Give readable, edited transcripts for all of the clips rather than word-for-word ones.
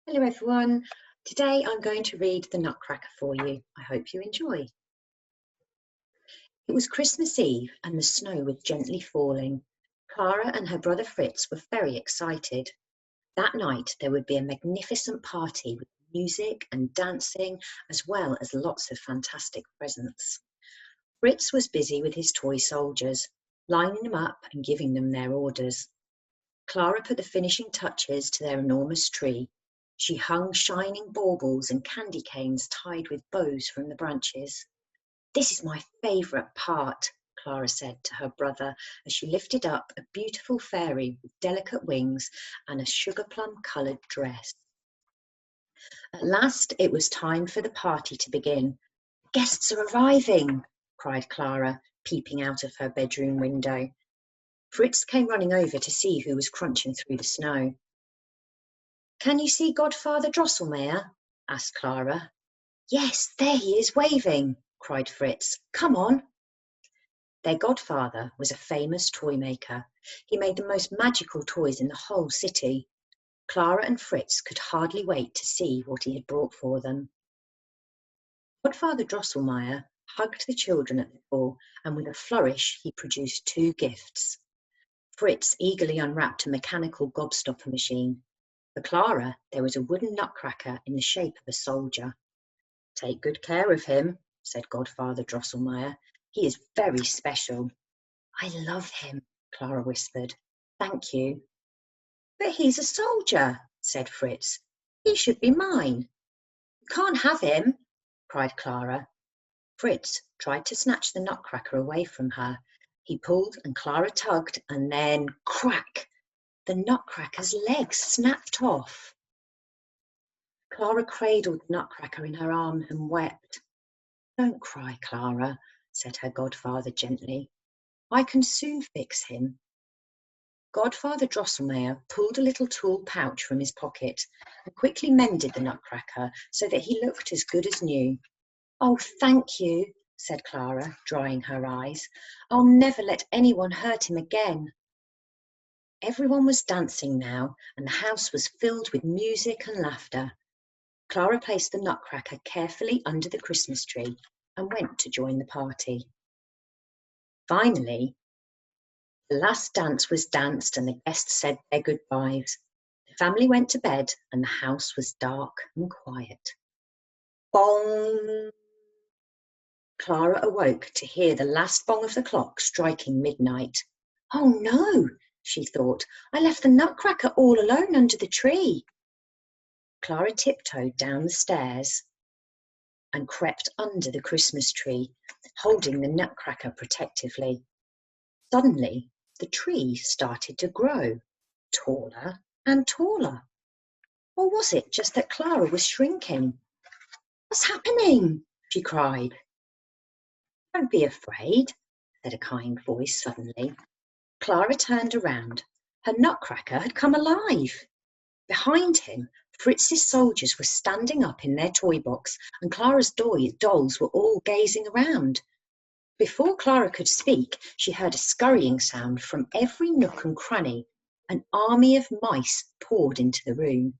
Hello everyone. Today I'm going to read the Nutcracker for you. I hope you enjoy. It was Christmas Eve and the snow was gently falling. Clara and her brother Fritz were very excited. That night there would be a magnificent party with music and dancing as well as lots of fantastic presents. Fritz was busy with his toy soldiers, lining them up and giving them their orders. Clara put the finishing touches to their enormous tree. She hung shining baubles and candy canes tied with bows from the branches. "This is my favourite part," Clara said to her brother as she lifted up a beautiful fairy with delicate wings and a sugar-plum coloured dress. At last it was time for the party to begin. "Guests are arriving," cried Clara, peeping out of her bedroom window. Fritz came running over to see who was crunching through the snow. "Can you see Godfather Drosselmeyer?" asked Clara. "Yes, there he is waving," cried Fritz. "Come on." Their godfather was a famous toy maker. He made the most magical toys in the whole city. Clara and Fritz could hardly wait to see what he had brought for them. Godfather Drosselmeyer hugged the children at the door, and with a flourish he produced two gifts. Fritz eagerly unwrapped a mechanical gobstopper machine. For Clara, there was a wooden nutcracker in the shape of a soldier. "Take good care of him," said Godfather Drosselmeyer. "He is very special." "I love him," Clara whispered. "Thank you." "But he's a soldier," said Fritz. "He should be mine." "You can't have him," cried Clara. Fritz tried to snatch the nutcracker away from her. He pulled and Clara tugged, and then crack! The nutcracker's legs snapped off. Clara cradled the nutcracker in her arms and wept. "Don't cry, Clara," said her godfather gently. "I can soon fix him." Godfather Drosselmeyer pulled a little tool pouch from his pocket and quickly mended the nutcracker so that he looked as good as new. "Oh, thank you," said Clara, drying her eyes. "I'll never let anyone hurt him again." Everyone was dancing now, and the house was filled with music and laughter. Clara placed the nutcracker carefully under the Christmas tree and went to join the party. Finally, the last dance was danced and the guests said their goodbyes. The family went to bed and the house was dark and quiet. Bong! Clara awoke to hear the last bong of the clock striking midnight. "Oh no," she thought, "I left the nutcracker all alone under the tree." Clara tiptoed down the stairs and crept under the Christmas tree, holding the nutcracker protectively. Suddenly, the tree started to grow, taller and taller. Or was it just that Clara was shrinking? "What's happening?" she cried. "Don't be afraid," said a kind voice suddenly. Clara turned around. Her nutcracker had come alive. Behind him, Fritz's soldiers were standing up in their toy box, and Clara's dolls were all gazing around. Before Clara could speak, she heard a scurrying sound from every nook and cranny. An army of mice poured into the room.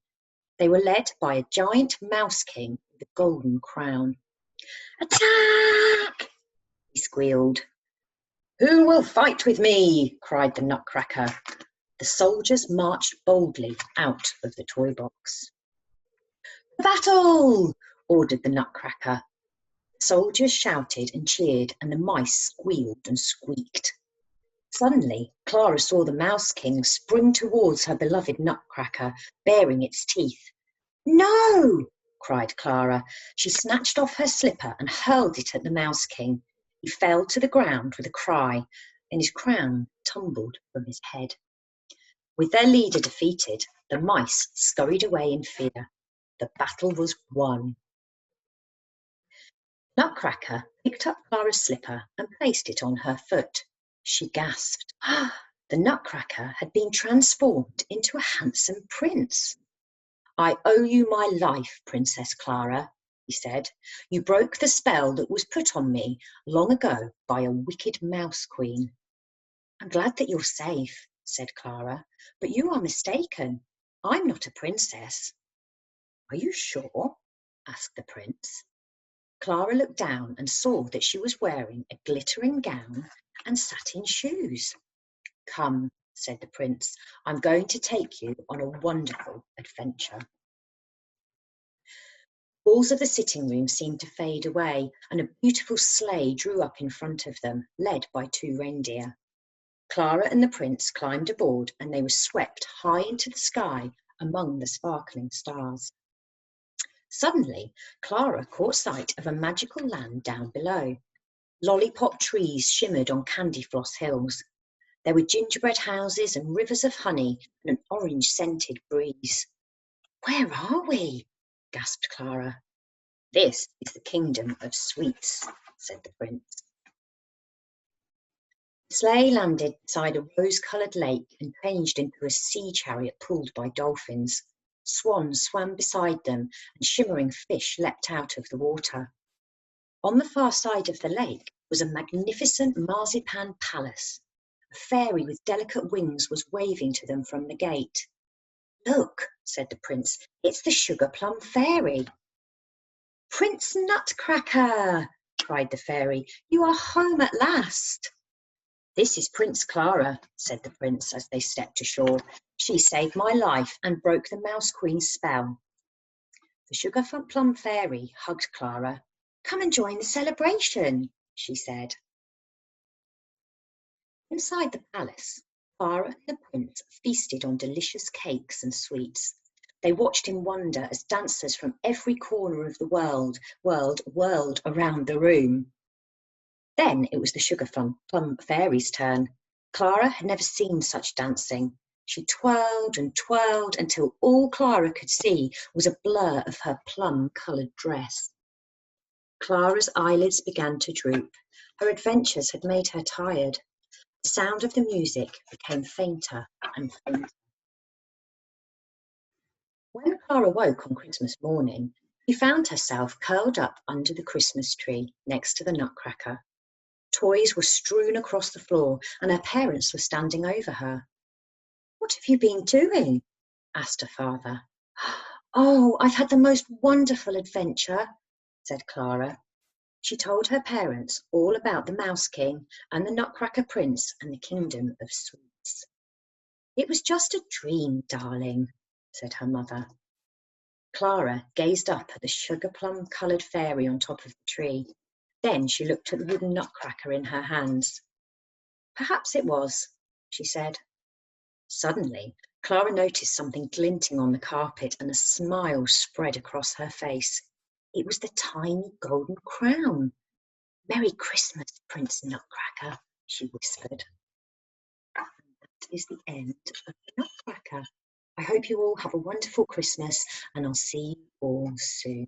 They were led by a giant mouse king with a golden crown. "Attack!" he squealed. "Who will fight with me?" cried the nutcracker. The soldiers marched boldly out of the toy box. "Battle!" ordered the nutcracker. The soldiers shouted and cheered, and the mice squealed and squeaked. Suddenly, Clara saw the Mouse King spring towards her beloved nutcracker, baring its teeth. "No!" cried Clara. She snatched off her slipper and hurled it at the Mouse King. He fell to the ground with a cry, and his crown tumbled from his head. With their leader defeated, the mice scurried away in fear. The battle was won. Nutcracker picked up Clara's slipper and placed it on her foot. She gasped. The Nutcracker had been transformed into a handsome prince. "I owe you my life, Princess Clara," he said. "You broke the spell that was put on me long ago by a wicked mouse queen." "I'm glad that you're safe," said Clara, "but you are mistaken. I'm not a princess." Are you sure? Asked the prince. Clara looked down and saw that she was wearing a glittering gown and satin shoes. Come, said the prince, I'm going to take you on a wonderful adventure. The walls of the sitting room seemed to fade away, and a beautiful sleigh drew up in front of them, led by 2 reindeer. Clara and the prince climbed aboard, and they were swept high into the sky among the sparkling stars. Suddenly, Clara caught sight of a magical land down below. Lollipop trees shimmered on candy floss hills. There were gingerbread houses and rivers of honey and an orange-scented breeze. Where are we? Gasped Clara. This is the kingdom of sweets, said the prince. The sleigh landed beside a rose-coloured lake and changed into a sea chariot pulled by dolphins. Swans swam beside them, and shimmering fish leapt out of the water. On the far side of the lake was a magnificent marzipan palace. A fairy with delicate wings was waving to them from the gate. Look, said the prince, it's the sugar plum fairy. Prince Nutcracker, cried the fairy, you are home at last. This is Prince Clara, said the prince as they stepped ashore. She saved my life and broke the Mouse Queen's spell. The sugar plum fairy hugged Clara. Come and join the celebration, she said. Inside the palace, Clara and the prince feasted on delicious cakes and sweets. They watched in wonder as dancers from every corner of the world whirled around the room. Then it was the sugar plum fairy's turn. Clara had never seen such dancing. She twirled and twirled until all Clara could see was a blur of her plum-coloured dress. Clara's eyelids began to droop. Her adventures had made her tired. The sound of the music became fainter and fainter. When Clara woke on Christmas morning, she found herself curled up under the Christmas tree next to the Nutcracker. Toys were strewn across the floor, and her parents were standing over her. What have you been doing? Asked her father. Oh, I've had the most wonderful adventure, said Clara. She told her parents all about the Mouse King and the Nutcracker Prince and the Kingdom of Sweets. It was just a dream, darling, said her mother. Clara gazed up at the sugar-plum-coloured fairy on top of the tree. Then she looked at the wooden Nutcracker in her hands. Perhaps it was, she said. Suddenly, Clara noticed something glinting on the carpet, and a smile spread across her face. It was the tiny golden crown. Merry Christmas, Prince Nutcracker, she whispered. And that is the end of the Nutcracker. I hope you all have a wonderful Christmas, and I'll see you all soon.